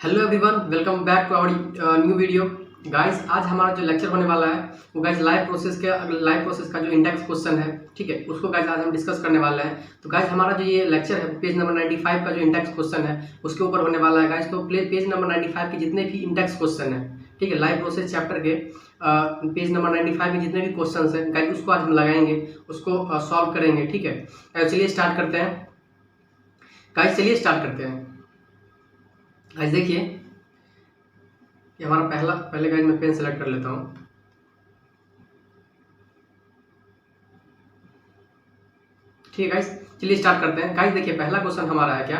Hello everyone, welcome back to our new video. Guys, आज हमारा जो लेक्चर होने वाला है वो गाइस लाइव प्रोसेस का जो इंडेक्स क्वेश्चन है, ठीक है, उसको गाइस आज हम डिस्कस करने वाले हैं। तो गाइस हमारा जो ये लेक्चर है पेज नंबर 95 का जो इंडेक्स क्वेश्चन है उसके ऊपर होने वाला है गाइस। तो पेज नंबर 95 के जितने भी इंडेक्स क्वेश्चन है, ठीक है, लाइव प्रोसेस चैप्टर के पेज नंबर 95 के जितने भी क्वेश्चन है गाइस उसको आज हम लगाएंगे, उसको सॉल्व करेंगे, ठीक है। चलिए स्टार्ट करते हैं गाइस, चलिए स्टार्ट करते हैं। गाइस देखिए, ये हमारा पहले गाइस मैं पेन सेलेक्ट कर लेता हूँ। ठीक है गाइस, चलिए स्टार्ट करते हैं। गाइस देखिए, पहला क्वेश्चन हमारा है क्या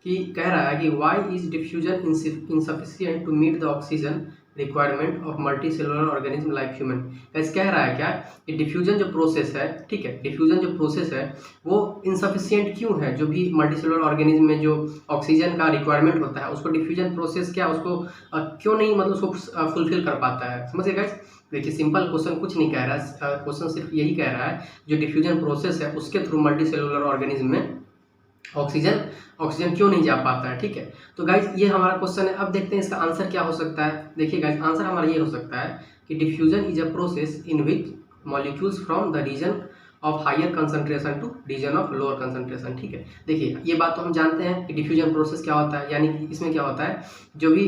कि कह रहा है कि why is diffusion insufficient to meet the oxygen requirement of multi cellular organism like human. Guys कह रहा है क्या कि डिफ्यूजन जो प्रोसेस है, ठीक है, डिफ्यूजन जो प्रोसेस है वो इनसफिशिएंट क्यों है। जो भी मल्टी सेलुलर ऑर्गेनिज्म में जो ऑक्सीजन का रिक्वायरमेंट होता है उसको डिफ्यूजन प्रोसेस क्या उसको क्यों नहीं, मतलब उसको फुलफिल कर पाता है। समझिए गाइस, देखिए सिंपल क्वेश्चन कुछ नहीं कह रहा है, क्वेश्चन सिर्फ यही कह रहा है जो डिफ्यूजन प्रोसेस है उसके थ्रू मल्टी सेलुलर ऑर्गेनिज्म में ऑक्सीजन क्यों नहीं जा पाता है, ठीक है। तो गाइज ये हमारा क्वेश्चन है। अब देखते हैं इसका आंसर क्या हो सकता है। देखिए गाइज, आंसर हमारा ये हो सकता है कि diffusion is a process in which molecules from the region of higher concentration to region of lower concentration, ठीक है। देखिए ये बात तो हम जानते हैं कि डिफ्यूजन प्रोसेस क्या होता है, यानी कि इसमें क्या होता है जो भी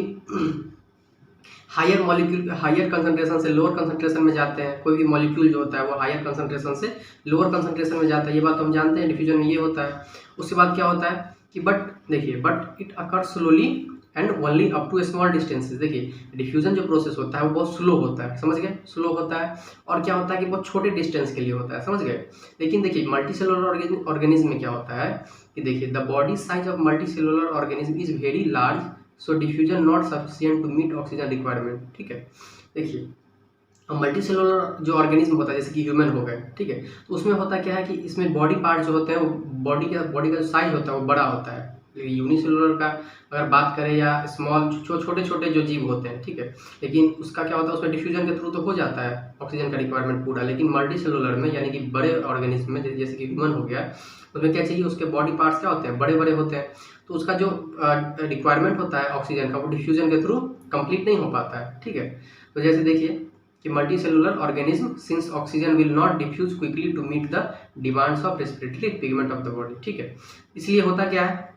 हायर कंसंट्रेशन से लोअर कंसंट्रेशन में जाते हैं, कोई भी मॉलिक्यूल जो होता है वो हायर कंसंट्रेशन से लोअर कंसंट्रेशन में जाता है, ये बात तो हम जानते हैं डिफ्यूजन में ये होता है। उसके बाद क्या होता है कि but it occur slowly and only up to small distances. देखिए डिफ्यूजन जो प्रोसेस होता है वो बहुत स्लो होता है, समझ गए, स्लो होता है। और क्या होता है कि बहुत छोटे डिस्टेंस के लिए होता है, समझ गए। लेकिन देखिए मल्टी सेलुलर ऑर्गेनिज्म में क्या होता है कि देखिए the body size of multi cellular organism is very large, so diffusion not sufficient to meet oxygen requirement, ठीक है। देखिए मल्टी सेलुलर जो ऑर्गेनिज्म होता है जैसे कि ह्यूमन हो गए, ठीक है, तो उसमें होता क्या है कि इसमें बॉडी पार्ट जो होते हैं वो बॉडी का जो साइज होता है वो बड़ा होता है। लेकिन यूनिसेलुलर का अगर बात करें या स्मॉल छोटे छोटे जो जीव होते हैं, ठीक है, लेकिन उसका क्या होता है उसमें डिफ्यूजन के थ्रू तो हो जाता है ऑक्सीजन का रिक्वायरमेंट पूरा। लेकिन मल्टी सेलुलर में यानी कि बड़े ऑर्गेनिज्म में जैसे कि ह्यूमन हो गया, उसमें क्या चाहिए, उसके बॉडी पार्ट्स क्या होते हैं, बड़े बड़े होते हैं। तो उसका जो रिक्वायरमेंट होता है ऑक्सीजन का वो डिफ्यूजन के थ्रू कंप्लीट नहीं हो पाता है, ठीक है। तो जैसे देखिए कि multicellular organism since oxygen will not diffuse quickly to meet the demands of respiratory pigment of the body, ठीक है। इसलिए होता क्या है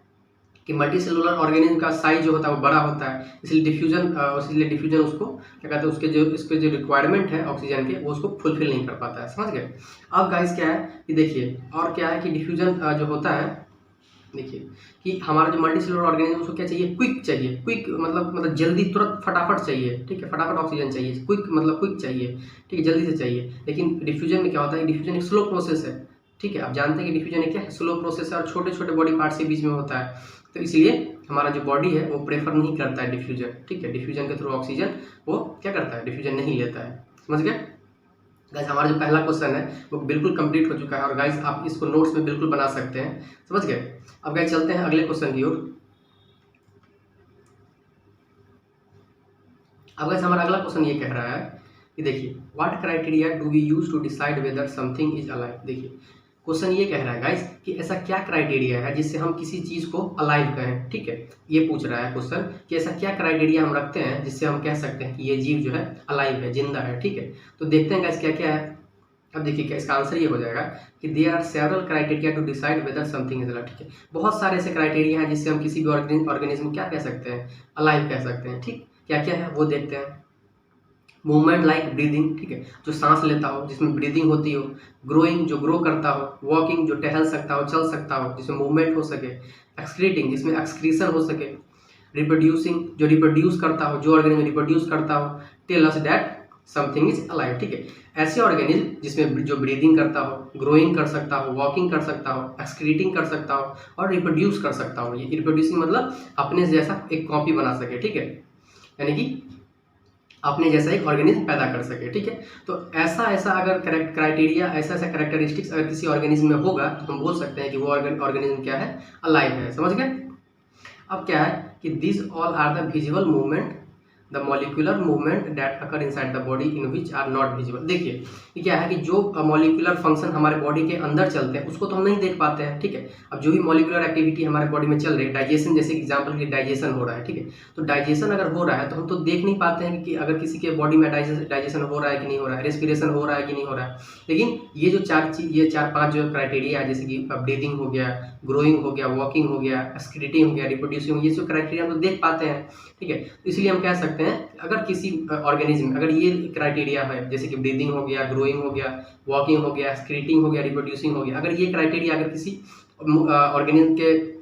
कि मल्टीसेलुलर ऑर्गेनिज्म का साइज जो होता है वो बड़ा होता है, इसलिए डिफ्यूजन उसको क्या कहते हैं उसके जो रिक्वायरमेंट है ऑक्सीजन के वो उसको फुलफिल नहीं कर पाता है, समझ गए। अब गाइस क्या है कि देखिए और क्या है कि डिफ्यूजन जो होता है, देखिए कि हमारा जो मल्टीसेलुलर ऑर्गेनिज्म उसको क्या चाहिए, क्विक मतलब जल्दी तुरंत फटाफट चाहिए, ठीक है, फटाफट ऑक्सीजन चाहिए, क्विक चाहिए, ठीक है, जल्दी से चाहिए। लेकिन डिफ्यूजन में क्या होता है, डिफ्यूजन एक स्लो प्रोसेस है, ठीक है। आप जानते हैं कि डिफ्यूजन एक क्या है, स्लो प्रोसेस है और छोटे छोटे बॉडी पार्ट्स के बीच में होता है। तो इसलिए हमारा जो बॉडी है वो प्रेफर नहीं करता है डिफ्यूजन, ठीक है, डिफ्यूजन के थ्रू ऑक्सीजन वो क्या करता है, डिफ्यूजन नहीं लेता है, समझ गए। गाइस हमारा जो पहला क्वेश्चन है वो बिल्कुल कंप्लीट हो चुका है और गाइस आप इसको नोट्स में बिल्कुल बना सकते हैं, समझ गए। अब गाइस चलते हैं अगले क्वेश्चन की ओर। अब गाइस हमारा अगला क्वेश्चन ये कह रहा है कि देखिए what criteria do we use to decide whether something is alive. देखिए क्वेश्चन ये कह रहा है गाइस कि ऐसा क्या क्राइटेरिया है जिससे हम किसी चीज को अलाइव कहें, ठीक है। ये पूछ रहा है क्वेश्चन कि ऐसा क्या क्राइटेरिया हम रखते हैं जिससे हम कह सकते हैं कि ये जीव जो है अलाइव है, जिंदा है, ठीक है। तो देखते हैं गाइस क्या क्या है। अब देखिए क्या इसका आंसर ये हो जाएगा कि there are several criteria to decide whether something is alive, ठीक है। बहुत सारे ऐसे क्राइटेरिया हैं जिससे हम किसी भी ऑर्गेनिज्म क्या कह सकते हैं, अलाइव कह सकते हैं, ठीक। क्या क्या है वो देखते हैं। मूवमेंट लाइक ब्रीदिंग, ठीक है, जो सांस लेता हो जिसमें ब्रीदिंग होती हो। ग्रोइंग, जो ग्रो करता हो। वॉकिंग, जो टहल सकता हो, चल सकता हो, जिसमें मूवमेंट हो सके। एक्सक्रीटिंग, जिसमें एक्सक्रीशन हो सके। रिप्रोड्यूसिंग, जो रिप्रोड्यूस करता हो, जो ऑर्गेनिज्म रिप्रोड्यूस करता हो। Tell us that something is alive, ठीक है। ऐसे ऑर्गेनिज्म जिसमें जो ब्रीदिंग करता हो, ग्रोइंग कर सकता हो, वॉकिंग कर सकता हो, एक्सक्रीटिंग कर सकता हो और रिप्रोड्यूस कर सकता हो। ये रिप्रोड्यूसिंग मतलब अपने जैसा एक कॉपी बना सके, ठीक है, यानी कि अपने जैसा एक ऑर्गेनिज्म पैदा कर सके, ठीक है। तो ऐसा अगर क्राइटेरिया, ऐसा कैरेक्टरिस्टिक्स अगर किसी ऑर्गेनिज्म में होगा तो हम बोल सकते हैं कि वो ऑर्गेनिज्म क्या है, अलाइव है, समझ गए। अब क्या है कि this all are the visible movement the molecular movement that occur inside the body in which are not visible. देखिए ये क्या है कि जो मॉलिक्यूलर फंक्शन हमारे बॉडी के अंदर चलते हैं उसको तो हम नहीं देख पाते हैं, ठीक है। अब जो भी मॉलिक्यूलर एक्टिविटी हमारे बॉडी में चल रही है, डाइजेशन जैसे एग्जांपल के डाइजेशन हो रहा है, ठीक है, तो डाइजेशन अगर हो रहा है तो हम तो देख नहीं पाते हैं कि अगर किसी के बॉडी में डाइजेशन हो रहा है कि नहीं हो रहा है, रेस्पिरेशन हो रहा है कि नहीं हो रहा है। लेकिन ये जो चार पांच जो क्राइटेरिया है, जैसे कि ब्रीदिंग हो गया, ग्रोइंग हो गया, वॉकिंग हो गया, एक्सक्रीटिंग हो गया, रिप्रोड्यूसिंग, ये जो क्राइटेरिया हम तो देख पाते हैं, ठीक है। तो इसलिए हम कह सकते हैं अगर किसी ऑर्गेनिज्म में अगर ये क्राइटेरिया है, जैसे कि ब्रीदिंग हो गया, ग्रोइंग हो गया, वॉकिंग हो गया, एक्सक्रीटिंग हो गया, रिप्रोड्यूसिंग हो गया, अगर ये क्राइटेरिया अगर किसी ऑर्गेनिज्म के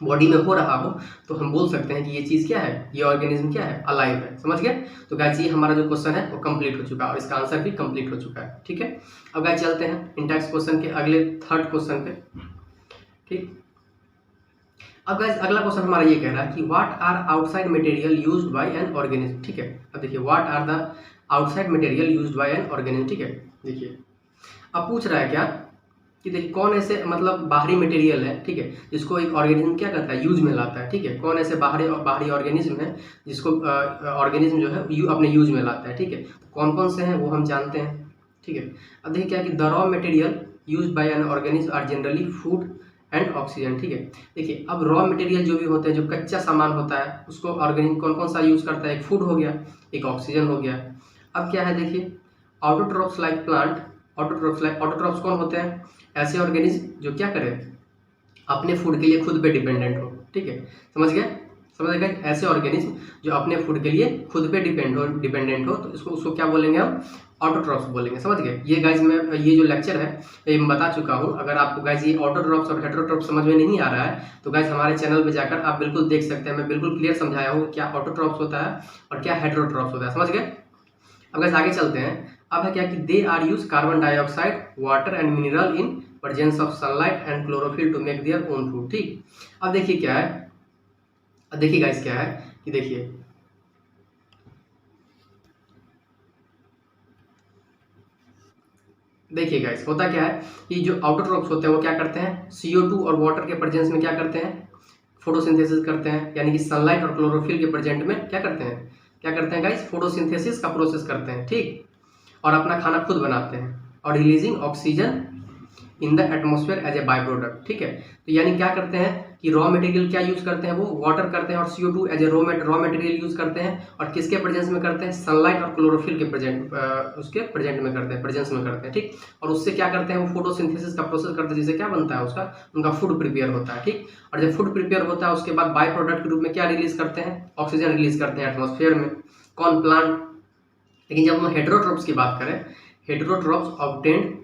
बॉडी में हो रहा हो तो हम बोल सकते हैं कि ये चीज़ क्या है, ये ऑर्गेनिज्म क्या है, अलाइव है। समझ गए? तो गाइस ये हमारा जो क्वेश्चन है वो कंप्लीट हो चुका है और इसका आंसर भी कंप्लीट हो चुका है, ठीक है। अब गाइस चलते हैं इंडेक्स क्वेश्चन के अगले थर्ड क्वेश्चन पे, ठीक। अब गाइस अगला क्वेश्चन हमारा ये कह रहा है कि what are outside material used by an organism, ठीक है। अब देखिए what are the outside material used by an organism, ठीक है। देखिए अब पूछ रहा है क्या कि देखिए कौन ऐसे मतलब बाहरी मटेरियल है, ठीक है, जिसको एक ऑर्गेनिज्म क्या करता है, यूज में लाता है, ठीक है। कौन ऐसे बाहरी ऑर्गेनिज्म है जिसको ऑर्गेनिज्म जो है अपने यूज में लाता है, ठीक है। कौन कौन से हैं वो हम जानते हैं, ठीक है। अब देखिए क्या कि the raw material used by an organism are generally food and oxygen, ठीक है। देखिए अब रॉ मटेरियल जो भी होते हैं, जो कच्चा सामान होता है, उसको ऑर्गेनिज्म कौन कौन सा यूज करता है, एक फूड हो गया, एक ऑक्सीजन हो गया। अब क्या है देखिए ऑटोट्रॉफ्स लाइक प्लांट, ऑटोट्रॉफ्स कौन होते हैं, ऐसे ऑर्गेनिज्म जो क्या करें, अपने फूड के लिए खुद पे डिपेंडेंट हो, ठीक है। समझ गए? ऐसे ऑर्गेनिज्म जो अपने फूड के लिए खुद पे डिपेंडेंट हो तो उसको क्या बोलेंगे हम, ऑटोट्रॉफ्स बोलेंगे। समझ गए? ये गाइज मैं ये जो लेक्चर है ये मैं बता चुका हूँ। अगर आपको गाइज ये ऑटोट्रॉफ्स और हेटेरोट्रॉफ्स समझ में नहीं आ रहा है तो गाइज हमारे चैनल पे जाकर आप बिल्कुल देख सकते हैं, मैं बिल्कुल क्लियर समझाया हूँ क्या ऑटोट्रॉफ्स होता है और क्या हेटेरोट्रॉफ्स होता है। समझ गए? अब गाइज आगे चलते हैं। अब है क्या कि they are use carbon dioxide, water and mineral in presence of sunlight and chlorophyll to make their own food, ठीक। अब देखिए क्या है, अब देखिए गाइस क्या है कि देखिए गाइस होता क्या है कि जो आउटरक्रॉप्स होते हैं वो क्या करते हैं, CO2 और वाटर के प्रेजेंस में क्या करते हैं, फोटोसिंथेसिस करते हैं, यानी कि सनलाइट और क्लोरोफिल के प्रेजेंट में क्या करते हैं गाइस, फोटोसिंथेसिस का प्रोसेस करते हैं, ठीक, और अपना खाना खुद बनाते हैं और releasing oxygen in the atmosphere as a by product, ठीक है। तो यानी क्या करते हैं कि रॉ मटेरियल क्या यूज करते हैं, वो वाटर करते हैं और CO2 as a raw material use करते हैं और किसके प्रेजेंस में करते हैं, सनलाइट और क्लोरोफिल के प्रेजेंस में करते हैं, ठीक। और उससे क्या करते हैं, वो फोटोसिंथेसिस का प्रोसेस करते हैं, जिससे क्या बनता है उसका, उनका फूड प्रिपेयर होता है, ठीक। और जब फूड प्रिपेयर होता है उसके बाद बाय प्रोडक्ट के रूप में क्या रिलीज करते हैं, ऑक्सीजन रिलीज करते हैं एटमॉस्फेयर में, कौन, प्लांट। लेकिन जब हम हेटेरोट्रॉप्स की बात करें, heterotrophs obtained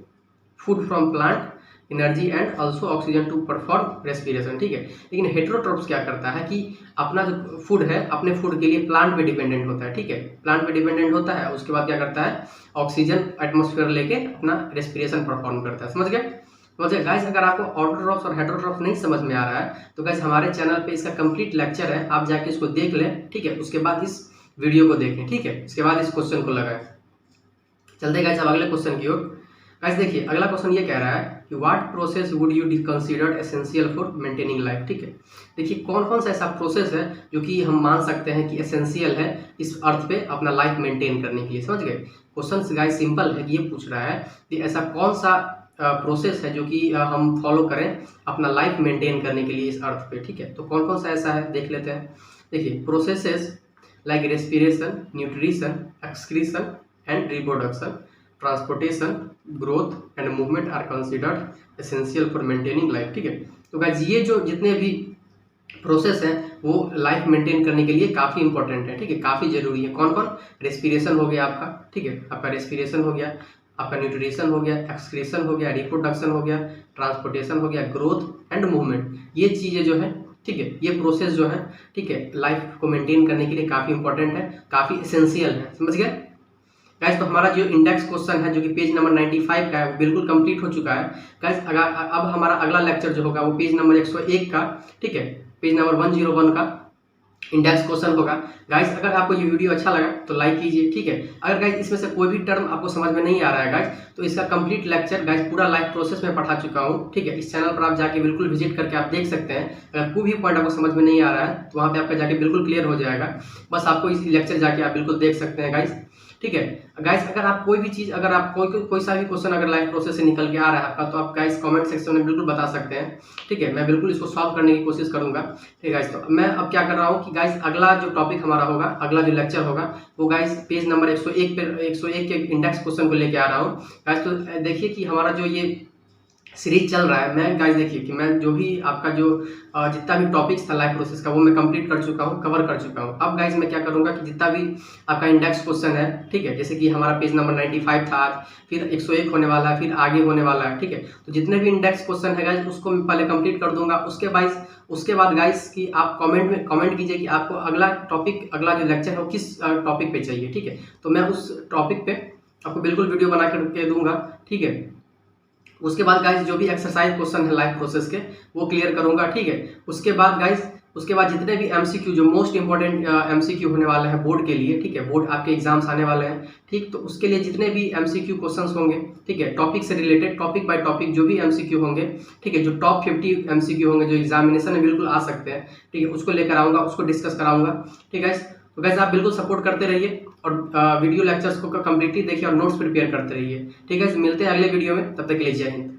food from plant energy and also oxygen to perform respiration, ठीक है। लेकिन हेटेरोट्रॉप्स क्या करता है कि अपना जो फूड है, अपने फूड के लिए प्लांट पे डिपेंडेंट होता है, ठीक है, प्लांट पे डिपेंडेंट होता है, उसके बाद क्या करता है, ऑक्सीजन एटमॉस्फेयर लेके अपना रेस्पिरेशन परफॉर्म करता है। समझ गए गाइस? अगर आपको ऑटोट्रॉप्स और हेटेरोट्रॉप्स नहीं समझ में आ रहा है तो गाइस हमारे चैनल पे इसका कंप्लीट लेक्चर है, आप जाके इसको देख लें, ठीक है, उसके बाद इस वीडियो को देखें, ठीक है, उसके बाद इस क्वेश्चन को लगाएं। चलते गाइस अब अगले क्वेश्चन की ओर। गाइस देखिए अगला क्वेश्चन ये कह रहा है कि what process would you considered essential for maintaining life, ठीक है। देखिए कौन कौन सा ऐसा प्रोसेस है जो कि हम मान सकते हैं कि एसेंशियल है इस अर्थ पे अपना लाइफ मेंटेन करने के लिए। समझ गए? क्वेश्चन गाइस सिंपल है, ये पूछ रहा है कि ऐसा कौन सा प्रोसेस है जो कि हम फॉलो करें अपना लाइफ मेंटेन करने के लिए इस अर्थ पे, ठीक है। तो कौन कौन सा ऐसा है देख लेते हैं। देखिए processes like respiration, nutrition, excretion and reproduction, transportation, growth and movement are considered essential for maintaining life, ठीक है। तो गाइस ये जो जितने भी प्रोसेस हैं वो लाइफ मेंटेन करने के लिए काफ़ी इंपॉर्टेंट है, ठीक है, काफ़ी जरूरी है। कौन कौन, रेस्पिरेशन हो गया आपका, ठीक है, आपका रेस्पिरेशन हो गया, आपका न्यूट्रिशन हो गया, एक्सक्रीशन हो गया, रिप्रोडक्शन हो गया, ट्रांसपोर्टेशन हो गया, ग्रोथ एंड मूवमेंट, ये चीज़ें जो है, ठीक है, ये प्रोसेस जो है, ठीक है, लाइफ को मेंटेन करने के लिए काफ़ी इंपॉर्टेंट है, काफ़ी एसेंशियल है। समझ गए गाइस? तो हमारा जो इंडेक्स क्वेश्चन है जो कि पेज नंबर 95 का है वो बिल्कुल कंप्लीट हो चुका है गाइस। अब हमारा अगला लेक्चर जो होगा वो पेज नंबर 101 का, ठीक है, पेज नंबर 101 का इंडेक्स क्वेश्चन होगा। गाइस अगर आपको ये वीडियो अच्छा लगा तो लाइक कीजिए, ठीक है। अगर गाइस इसमें से कोई भी टर्म आपको समझ में नहीं आ रहा है गाइस, तो इसका कंप्लीट लेक्चर गाइस पूरा लाइव प्रोसेस में पढ़ा चुका हूँ, ठीक है। इस चैनल पर आप जाके बिल्कुल विजिट करके आप देख सकते हैं। अगर कोई भी पॉइंट आपको समझ में नहीं आ रहा है तो वहाँ पे आपका जाके बिल्कुल क्लियर हो जाएगा। बस आपको इस लेक्चर जाके आप बिल्कुल देख सकते हैं गाइस, ठीक है। गाइस अगर आप कोई भी चीज़, अगर आप कोई सा भी क्वेश्चन अगर लाइव प्रोसेस से निकल के आ रहा है आपका, तो आप गाइस कमेंट सेक्शन में बिल्कुल बता सकते हैं, ठीक है। मैं बिल्कुल इसको सॉल्व करने की कोशिश करूंगा, ठीक है गाइस। तो मैं अब क्या कर रहा हूँ कि गाइस अगला जो टॉपिक हमारा होगा, अगला जो लेक्चर होगा, वो गाइस पेज नंबर 101 पे 101 के इंडेक्स क्वेश्चन को लेके आ रहा हूँ गाइस। तो देखिए कि हमारा जो ये सीरीज चल रहा है, मैं गाइस देखिए कि मैं जो भी आपका जो जितना भी टॉपिक्स था लाइफ प्रोसेस का, वो मैं कंप्लीट कर चुका हूँ, कवर कर चुका हूँ। अब गाइस मैं क्या करूँगा कि जितना भी आपका इंडेक्स क्वेश्चन है, ठीक है, जैसे कि हमारा पेज नंबर 95 था आज, फिर 101 होने वाला है, फिर आगे होने वाला है, ठीक है। तो जितने भी इंडेक्स क्वेश्चन है गाइस उसको मैं पहले कंप्लीट कर दूंगा। उसके बाद गाइस कि आप कमेंट कीजिए कि आपको अगला टॉपिक, अगला जो लेक्चर है वो किस टॉपिक पे चाहिए, ठीक है। तो मैं उस टॉपिक पे आपको बिल्कुल वीडियो बना के दूंगा, ठीक है। उसके बाद गाइस जो भी एक्सरसाइज क्वेश्चन है लाइफ प्रोसेस के, वो क्लियर करूंगा, ठीक है। उसके बाद गाइस, उसके बाद जितने भी एमसीक्यू, जो मोस्ट इंपॉर्टेंट एमसीक्यू होने वाले हैं बोर्ड के लिए, ठीक है, बोर्ड आपके एग्जाम्स आने वाले हैं, ठीक। तो उसके लिए जितने भी एमसीक्यू क्वेश्चंस होंगे, ठीक है, टॉपिक से रिलेटेड, टॉपिक बाय टॉपिक जो भी एमसीक्यू होंगे, ठीक है, जो टॉप 50 एमसीक्यू होंगे जो एग्जामिनेशन में बिल्कुल आ सकते हैं, ठीक है, उसको लेकर आऊंगा, उसको डिस्कस कराऊंगा, ठीक है। तो गाइस आप बिल्कुल सपोर्ट करते रहिए और वीडियो लेक्चर्स को कम्प्लीटली देखिए और नोट्स प्रिपेयर करते रहिए, ठीक है। मिलते हैं अगले वीडियो में, तब तक के लिए जय हिंद।